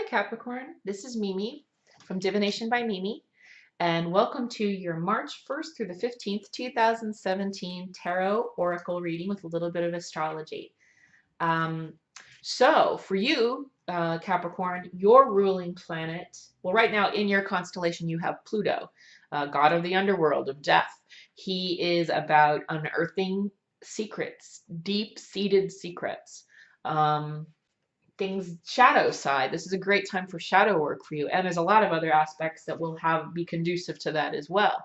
Capricorn, this is Mimi from Divination by Mimi, and welcome to your March 1st through the 15th, 2017 Tarot Oracle reading with a little bit of astrology. So for you, Capricorn, your ruling planet, well, right now in your constellation you have Pluto, god of the underworld, of death. He is about unearthing secrets, deep-seated secrets. Things shadow side. This is a great time for shadow work for you, and there's a lot of other aspects that will be conducive to that as well.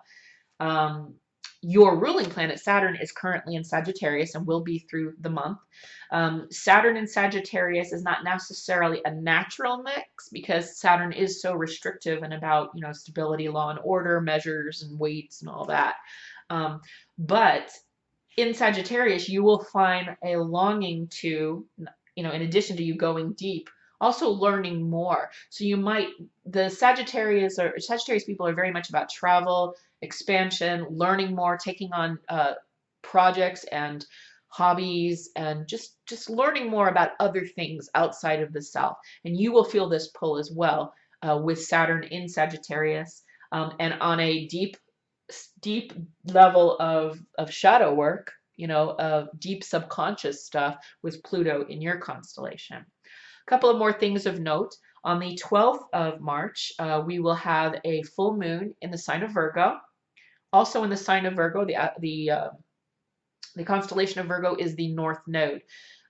Your ruling planet Saturn is currently in Sagittarius and will be through the month. Saturn in Sagittarius is not necessarily a natural mix because Saturn is so restrictive and about, stability, law and order, measures and weights and all that. But in Sagittarius, you will find a longing to, in addition to you going deep, also learning more. So the Sagittarius people are very much about travel, expansion, learning more, taking on projects and hobbies, and just learning more about other things outside of the self. And you will feel this pull as well with Saturn in Sagittarius, and on a deep level of shadow work, of deep subconscious stuff with Pluto in your constellation. A couple of more things of note. On the 12th of March, we will have a full moon in the sign of Virgo. Also in the sign of Virgo, the constellation of Virgo is the North Node.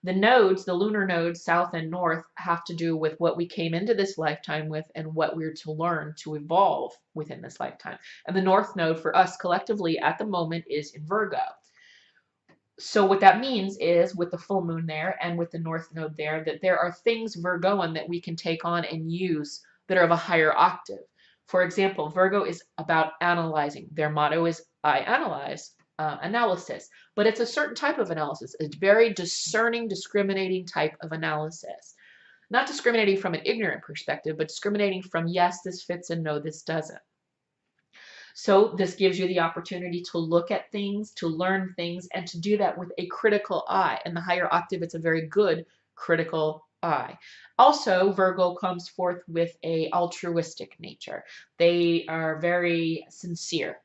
The nodes, the lunar nodes, south and north, have to do with what we came into this lifetime with and what we're to learn to evolve within this lifetime. And the North Node for us collectively at the moment is in Virgo. So what that means is, with the full moon there and with the North Node there, that there are things Virgoan that we can take on and use that are of a higher octave. For example, Virgo is about analyzing. Their motto is I analyze. Analysis, but it's a certain type of analysis. It's very discerning, discriminating type of analysis. Not discriminating from an ignorant perspective, but discriminating from yes, this fits and no, this doesn't. So this gives you the opportunity to look at things, to learn things, and to do that with a critical eye. And the higher octave, it's a very good critical eye. Also, Virgo comes forth with a altruistic nature. They are very sincere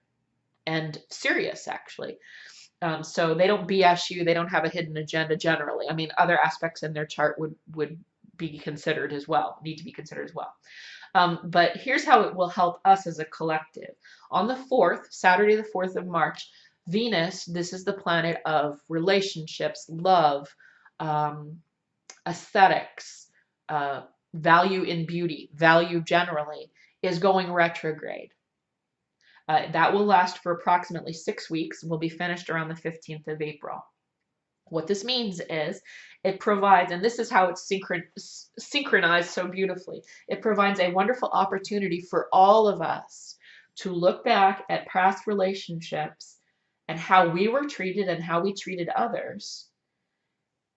and serious, actually. So they don't BS you. They don't have a hidden agenda generally. I mean, other aspects in their chart would be considered as well, need to be considered as well. But here's how it will help us as a collective. On the 4th, Saturday the 4th of March, Venus, this is the planet of relationships, love, aesthetics, value in beauty, value generally, is going retrograde. That will last for approximately 6 weeks. Will be finished around the 15th of April. What this means is it provides, and this is how it's synchronized so beautifully, it provides a wonderful opportunity for all of us to look back at past relationships and how we were treated and how we treated others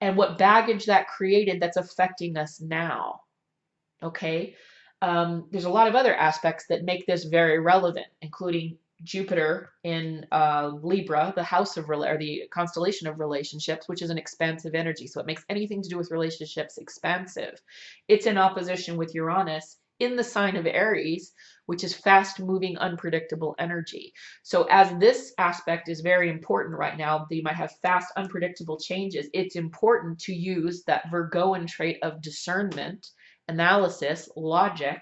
and what baggage that created that's affecting us now. Okay? There's a lot of other aspects that make this very relevant, including Jupiter in Libra, the house of or the constellation of relationships, which is an expansive energy. So it makes anything to do with relationships expansive. It's in opposition with Uranus in the sign of Aries, which is fast-moving, unpredictable energy. So as this aspect is very important right now, you might have fast, unpredictable changes. It's important to use that Virgoan trait of discernment, analysis, logic,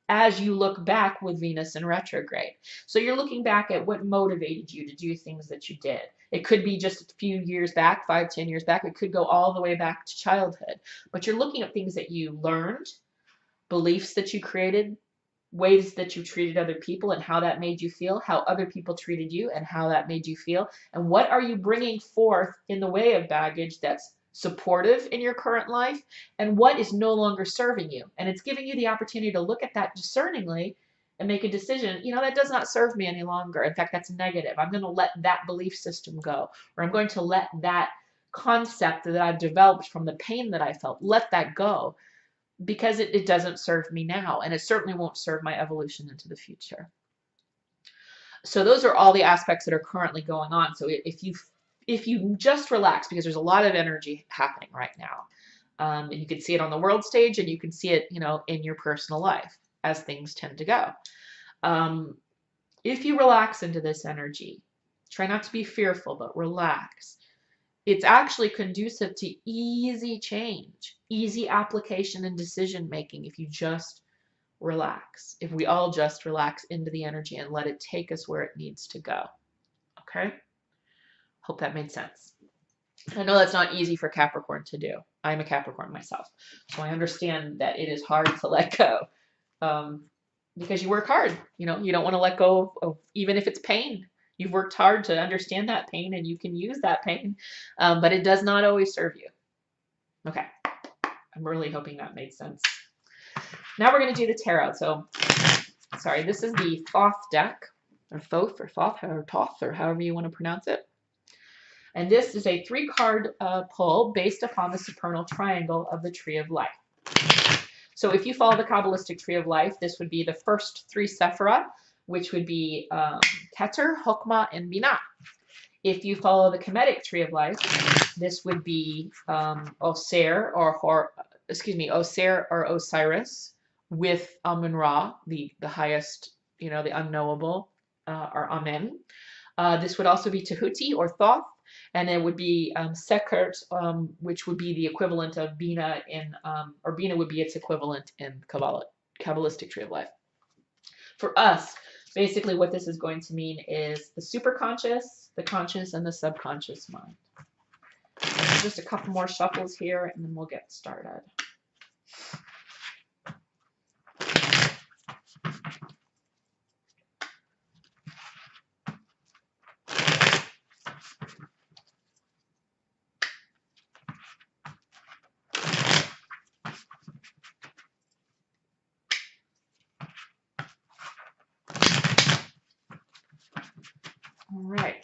as you look back with Venus in retrograde. So you're looking back at what motivated you to do things that you did. It could be just a few years back, 5, 10 years back. It could go all the way back to childhood. But you're looking at things that you learned, beliefs that you created, ways that you treated other people and how that made you feel, how other people treated you and how that made you feel, and what are you bringing forth in the way of baggage that's supportive in your current life, and what is no longer serving you. And it's giving you the opportunity to look at that discerningly and make a decision, that does not serve me any longer. In fact, that's negative. I'm going to let that belief system go, or I'm going to let that concept that I've developed from the pain that I felt, let that go, because it doesn't serve me now, and it certainly won't serve my evolution into the future. So those are all the aspects that are currently going on. So if you just relax, because there's a lot of energy happening right now, And you can see it on the world stage, and you can see it, in your personal life as things tend to go. If you relax into this energy, try not to be fearful, but relax. It's actually conducive to easy change, easy application and decision making if you just relax. If we all just relax into the energy and let it take us where it needs to go. Okay? Hope that made sense. I know that's not easy for Capricorn to do. I'm a Capricorn myself, so I understand that it is hard to let go, because you work hard. You don't want to let go of, even if it's pain. You've worked hard to understand that pain, and you can use that pain, but it does not always serve you. Okay, I'm really hoping that made sense. Now we're going to do the tarot. So, sorry, this is the Thoth deck, or Thoth, or Thoth, or Toth, or however you want to pronounce it. And this is a 3-card pull based upon the supernal triangle of the Tree of Life. So if you follow the Kabbalistic Tree of Life, this would be the first 3 Sephirah, which would be Keter, Chokmah, and Binah. If you follow the Kemetic Tree of Life, this would be Oser or Osiris with Amun-Ra, the highest, the unknowable, or Amen. This would also be Tahuti or Thoth, and it would be Sekert, which would be the equivalent of Binah or Binah would be its equivalent in Kabbalistic Tree of Life. For us, basically what this is going to mean is the superconscious, the conscious, and the subconscious mind. Just a couple more shuffles here, and then we'll get started. All right.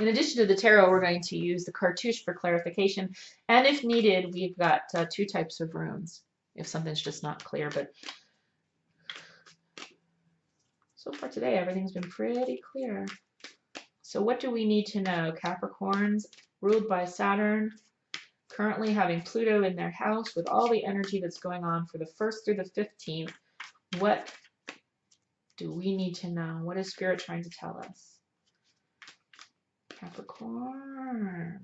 In addition to the tarot, we're going to use the cartouche for clarification. And if needed, we've got 2 types of runes if something's just not clear. But so far today, everything's been pretty clear. So what do we need to know? Capricorns ruled by Saturn, currently having Pluto in their house with all the energy that's going on for the 1st through the 15th. What do we need to know? What is Spirit trying to tell us? Capricorn.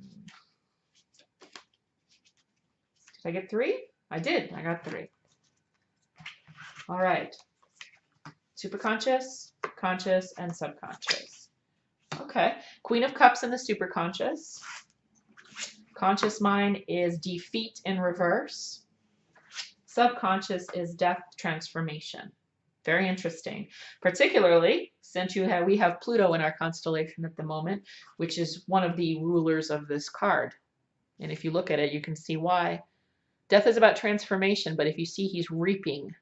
Did I get 3? I did. I got 3. All right. Superconscious, conscious, and subconscious. Okay. Queen of Cups in the superconscious. Conscious mind is defeat in reverse. Subconscious is death transformation. Very interesting, particularly since we have Pluto in our constellation at the moment, which is one of the rulers of this card. And if you look at it, you can see why. Death is about transformation, but if you see, he's reaping.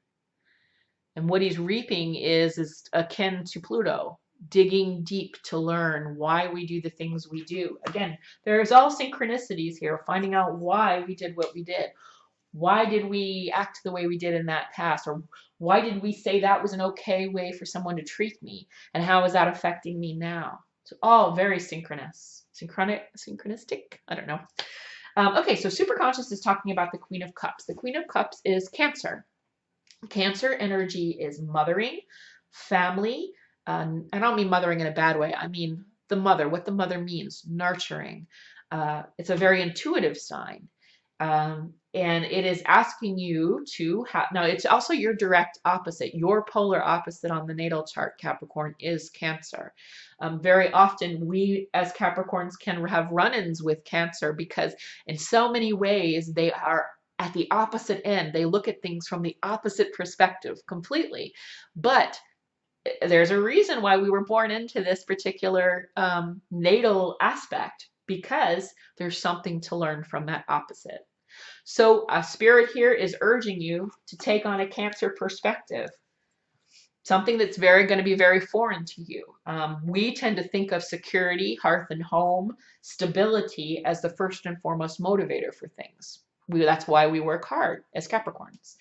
And what he's reaping is akin to Pluto, digging deep to learn why we do the things we do. Again, there's all synchronicities here, finding out why we did what we did. Why did we act the way we did in that past? Or why did we say that was an okay way for someone to treat me? And how is that affecting me now? So all very synchronous. Synchronistic? I don't know. Okay, so superconscious is talking about the Queen of Cups. The Queen of Cups is Cancer. Cancer energy is mothering, family. I don't mean mothering in a bad way. I mean the mother, what the mother means, nurturing. It's a very intuitive sign. And it is asking you to have, now it's also your direct opposite, your polar opposite on the natal chart, Capricorn, is Cancer. Very often we as Capricorns can have run-ins with Cancer because in so many ways they are at the opposite end. They look at things from the opposite perspective completely. But there's a reason why we were born into this particular natal aspect, because there's something to learn from that opposite. So Spirit here is urging you to take on a Cancer perspective, something that's going to be very foreign to you. We tend to think of security, hearth and home, stability as the first and foremost motivator for things. That's why we work hard as Capricorns.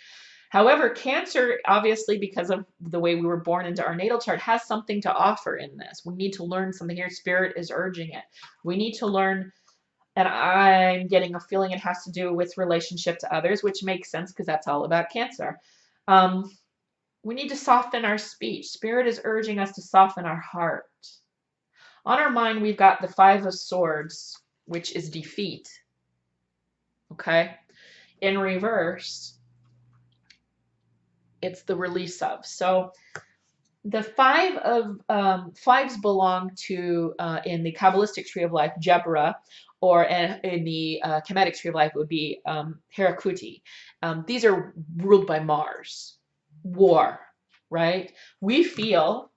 However, Cancer, obviously, because of the way we were born into our natal chart, has something to offer in this. We need to learn something here. Spirit is urging it. We need to learn, and I'm getting a feeling it has to do with relationship to others, which makes sense because that's all about Cancer. We need to soften our speech. Spirit is urging us to soften our heart. On our mind, we've got the Five of Swords, which is defeat. Okay? In reverse, it's the release of. So the fives belong to, in the Kabbalistic tree of life, Jebra, or in the Kemetic tree of life, it would be Herakuti. These are ruled by Mars. War, right? We feel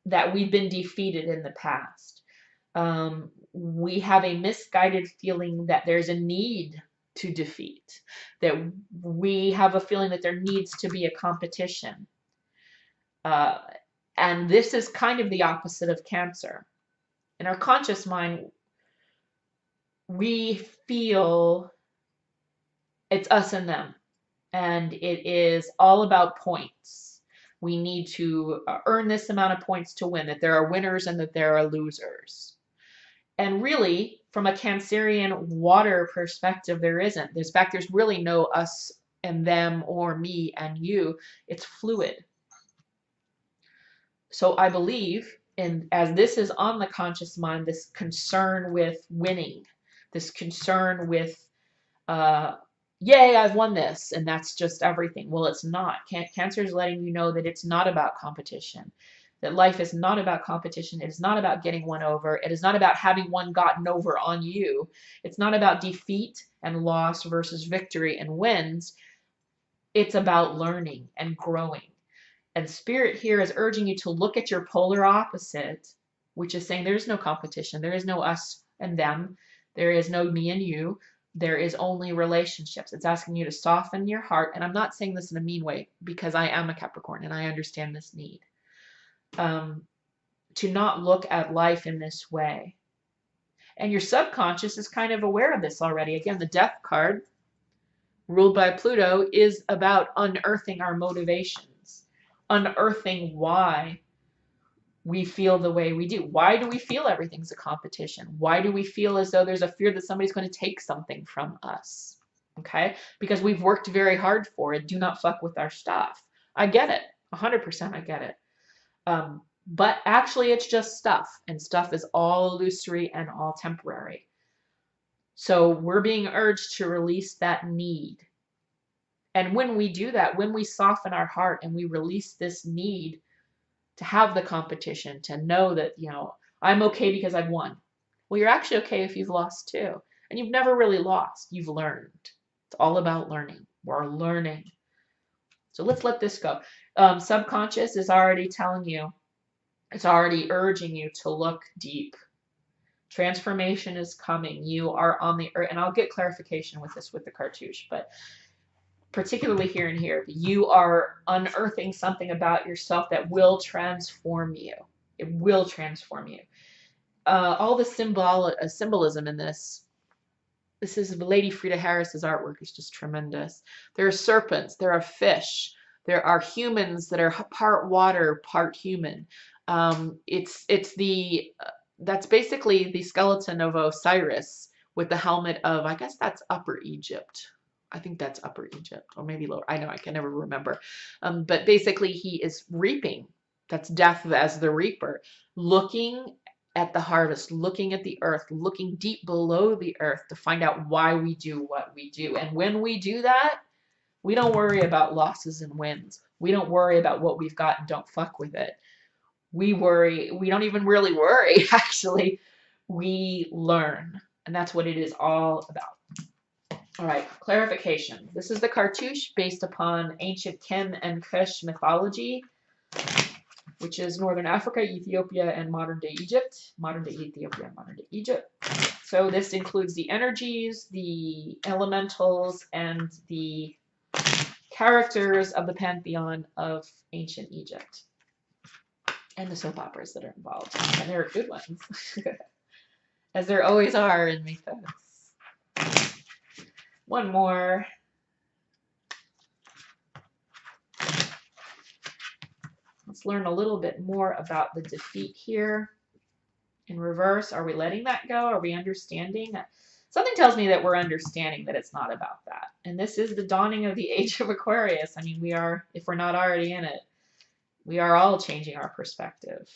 that we've been defeated in the past. We have a misguided feeling that there's a need to defeat, that we have a feeling that there needs to be a competition. And this is kind of the opposite of Cancer. In our conscious mind, we feel it's us and them, and it is all about points. We need to earn this amount of points to win, that there are winners and that there are losers. And really, from a Cancerian water perspective, there isn't. There's really no us and them or me and you. It's fluid. So I believe, and as this is on the conscious mind, this concern with winning, this concern with, yay, I've won this, and that's just everything. Well, it's not. Cancer is letting you know that it's not about competition, that life is not about competition. It is not about getting one over. It is not about having one gotten over on you. It's not about defeat and loss versus victory and wins. It's about learning and growing. And Spirit here is urging you to look at your polar opposite, which is saying there's no competition. There is no us and them. There is no me and you. There is only relationships. It's asking you to soften your heart. And I'm not saying this in a mean way, because I am a Capricorn and I understand this need. To not look at life in this way. And your subconscious is kind of aware of this already. Again, the Death card, ruled by Pluto, is about unearthing our motivations, unearthing why we feel the way we do. Why do we feel everything's a competition? Why do we feel as though there's a fear that somebody's going to take something from us? Okay? Because we've worked very hard for it. Do not fuck with our stuff. I get it. 100% I get it. But actually it's just stuff, and stuff is all illusory and all temporary. So we're being urged to release that need. And when we do that, when we soften our heart and we release this need to have the competition, to know that, you know, I'm okay because I've won. Well, you're actually okay if you've lost too. And you've never really lost. You've learned. It's all about learning. We're learning. So let's let this go. Subconscious is already telling you, it's already urging you to look deep. Transformation is coming. You are on the earth, and I'll get clarification with this with the cartouche, but particularly here and here, you are unearthing something about yourself that will transform you. It will transform you. All the symbolism in this. This is Lady Frida Harris's artwork is just tremendous. There are serpents. There are fish. There are humans that are part water, part human. That's basically the skeleton of Osiris with the helmet of, I guess that's Upper Egypt. I think that's Upper Egypt, or maybe lower. I know, I can never remember. But basically he is reaping. That's death as the reaper, looking at the harvest, looking at the earth, looking deep below the earth to find out why we do what we do. And when we do that, we don't worry about losses and wins. We don't worry about what we've got and don't fuck with it. We don't even really worry, actually. We learn. And that's what it is all about. All right, clarification. This is the cartouche based upon ancient Kem and Kush mythology, which is Northern Africa, Ethiopia, and modern-day Egypt. Modern-day Ethiopia and modern-day Egypt. So this includes the energies, the elementals, and the characters of the pantheon of ancient Egypt. And the soap operas that are involved. And there are good ones. As there always are in mythos. One more. Let's learn a little bit more about the defeat here in reverse. Are we letting that go? Are we understanding? Something tells me that we're understanding that it's not about that. And this is the dawning of the age of Aquarius. I mean, we are, if we're not already in it, we are all changing our perspective.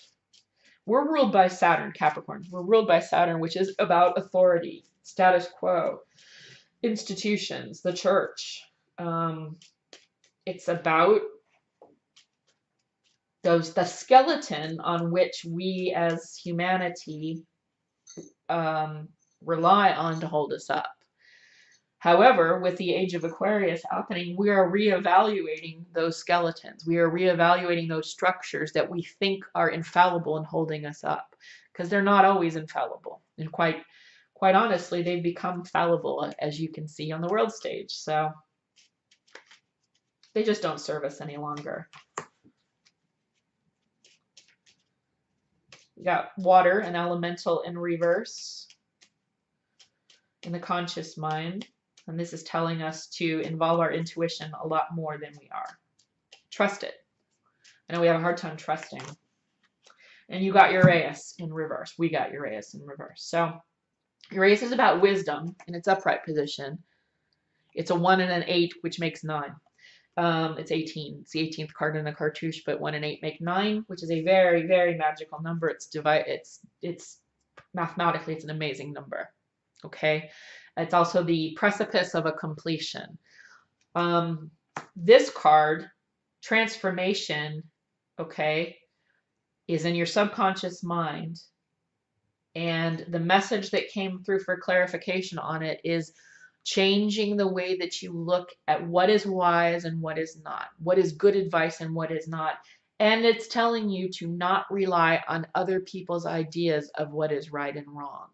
We're ruled by Saturn, Capricorn. We're ruled by Saturn, which is about authority, status quo, institutions, the church. It's about the skeleton on which we as humanity rely on to hold us up. However, with the age of Aquarius happening, we are reevaluating those skeletons. We are reevaluating those structures that we think are infallible in holding us up, because they're not always infallible. And quite honestly, they've become fallible, as you can see on the world stage. So they just don't serve us any longer. We got water, an elemental in reverse in the conscious mind. And this is telling us to involve our intuition a lot more than we are. Trust it. I know we have a hard time trusting. And you got Uranus in reverse. We got Uranus in reverse. So Uranus is about wisdom in its upright position. It's a 1 and an 8, which makes 9. It's 18. It's the 18th card in the cartouche, but 1 and 8 make 9, which is a very, very magical number. It's mathematically, it's an amazing number. Okay. It's also the precipice of a completion. This card, transformation, okay, is in your subconscious mind. And the message that came through for clarification on it is changing the way that you look at what is wise and what is not, what is good advice and what is not. And it's telling you to not rely on other people's ideas of what is right and wrong,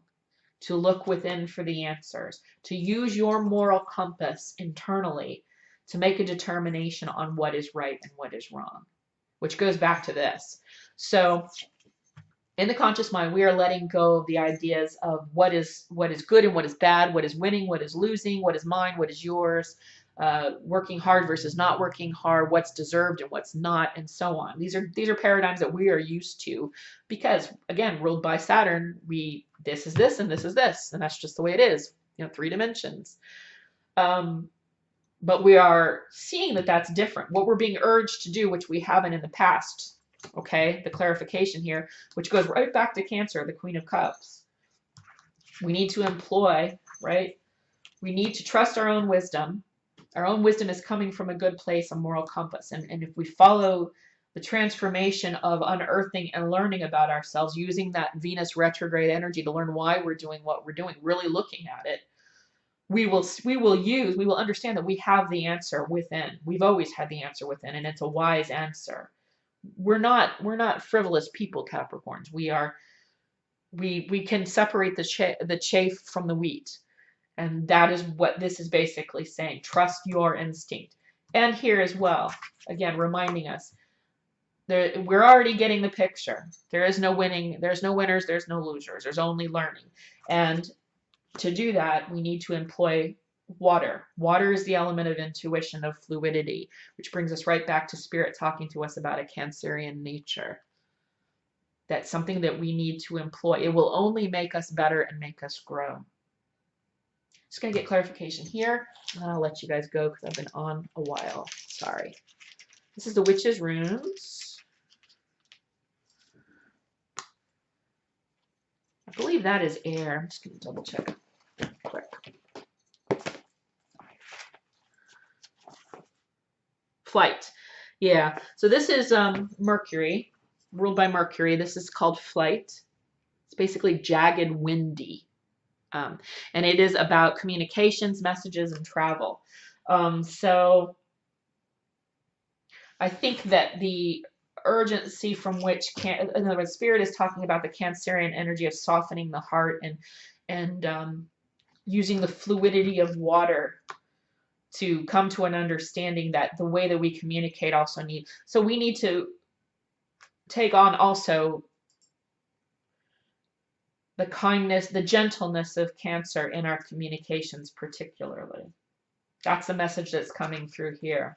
to look within for the answers, to use your moral compass internally to make a determination on what is right and what is wrong, which goes back to this. So in the conscious mind, we are letting go of the ideas of what is good and what is bad, what is winning, what is losing, what is mine, what is yours, working hard versus not working hard, what's deserved and what's not, and so on. These are paradigms that we are used to because, again, ruled by Saturn, this is this and this is this, and that's just the way it is. 3 dimensions. But we are seeing that that's different. What we're being urged to do, which we haven't in the past. Okay, the clarification here, which goes right back to Cancer, the Queen of Cups. We need to employ, right? We need to trust our own wisdom. Our own wisdom is coming from a good place, a moral compass. And if we follow the transformation of unearthing and learning about ourselves, using that Venus retrograde energy to learn why we're doing what we're doing, really looking at it, we will understand that we have the answer within. We've always had the answer within, and it's a wise answer. We're not frivolous people, Capricorns. We can separate the chaff from the wheat. And that is what this is basically saying. Trust your instinct. And here as well, again, reminding us, we're already getting the picture. There is no winning. There's no winners. There's no losers. There's only learning. And to do that, we need to employ water. Water is the element of intuition, of fluidity, which brings us right back to Spirit talking to us about a Cancerian nature. That's something that we need to employ. It will only make us better and make us grow. Just going to get clarification here, and then I'll let you guys go because I've been on a while. Sorry. This is the Witch's Runes. I believe that is air. I'm just going to double check quick. Flight. Yeah. So this is Mercury, ruled by Mercury. This is called flight. It's basically jagged, windy. And it is about communications, messages, and travel. So I think that the urgency from which, in other words, Spirit is talking about the Cancerian energy of softening the heart and using the fluidity of water to come to an understanding that the way that we communicate also need. So we need to take on also the kindness, the gentleness of Cancer in our communications particularly. That's the message that's coming through here.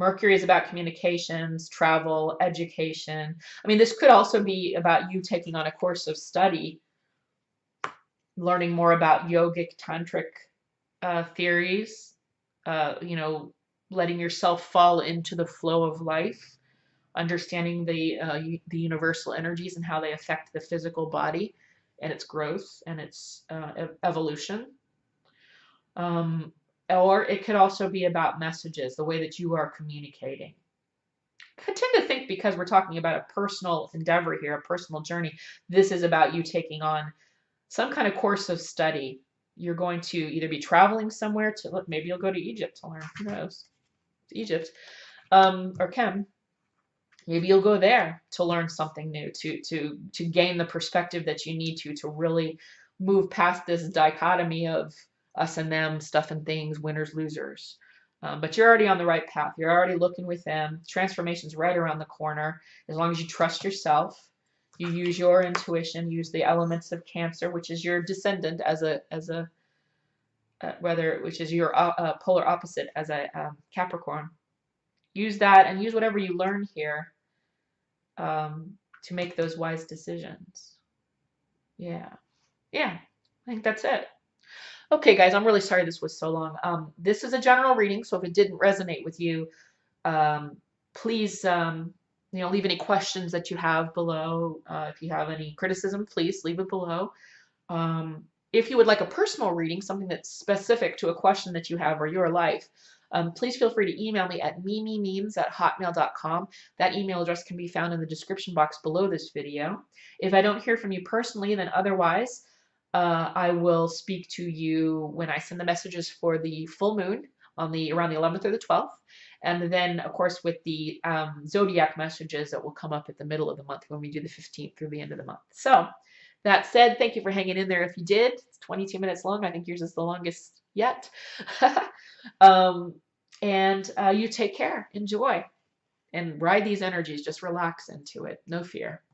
Mercury is about communications, travel, education. I mean, this could also be about you taking on a course of study, learning more about yogic tantric theories, you know, letting yourself fall into the flow of life, understanding the universal energies and how they affect the physical body and its growth and its evolution. Um, or it could also be about messages, the way that you are communicating. I tend to think because we're talking about a personal endeavor here, a personal journey, this is about you taking on some kind of course of study. You're going to either be traveling somewhere to, look, maybe you'll go to Egypt to learn, who knows, Egypt, or Chem. Maybe you'll go there to learn something new, to gain the perspective that you need to really move past this dichotomy of us and them, stuff and things, winners, losers. But you're already on the right path. You're already looking with them. Transformation's right around the corner. As long as you trust yourself, you use your intuition, use the elements of Cancer, which is your descendant as a which is your polar opposite as a Capricorn. Use that and use whatever you learn here to make those wise decisions. Yeah. Yeah. I think that's it. Okay, guys, I'm really sorry this was so long. This is a general reading, so if it didn't resonate with you, please, leave any questions that you have below. If you have any criticism, please leave it below. If you would like a personal reading, something that's specific to a question that you have or your life, please feel free to email me at mimimemes@hotmail.com. That email address can be found in the description box below this video. If I don't hear from you personally, then otherwise, I will speak to you when I send the messages for the full moon on around the 11th or the 12th. And then, of course, with the zodiac messages that will come up at the middle of the month when we do the 15th through the end of the month. So that said, thank you for hanging in there if you did. It's 22 minutes long. I think yours is the longest yet. You take care. Enjoy. And ride these energies. Just relax into it. No fear.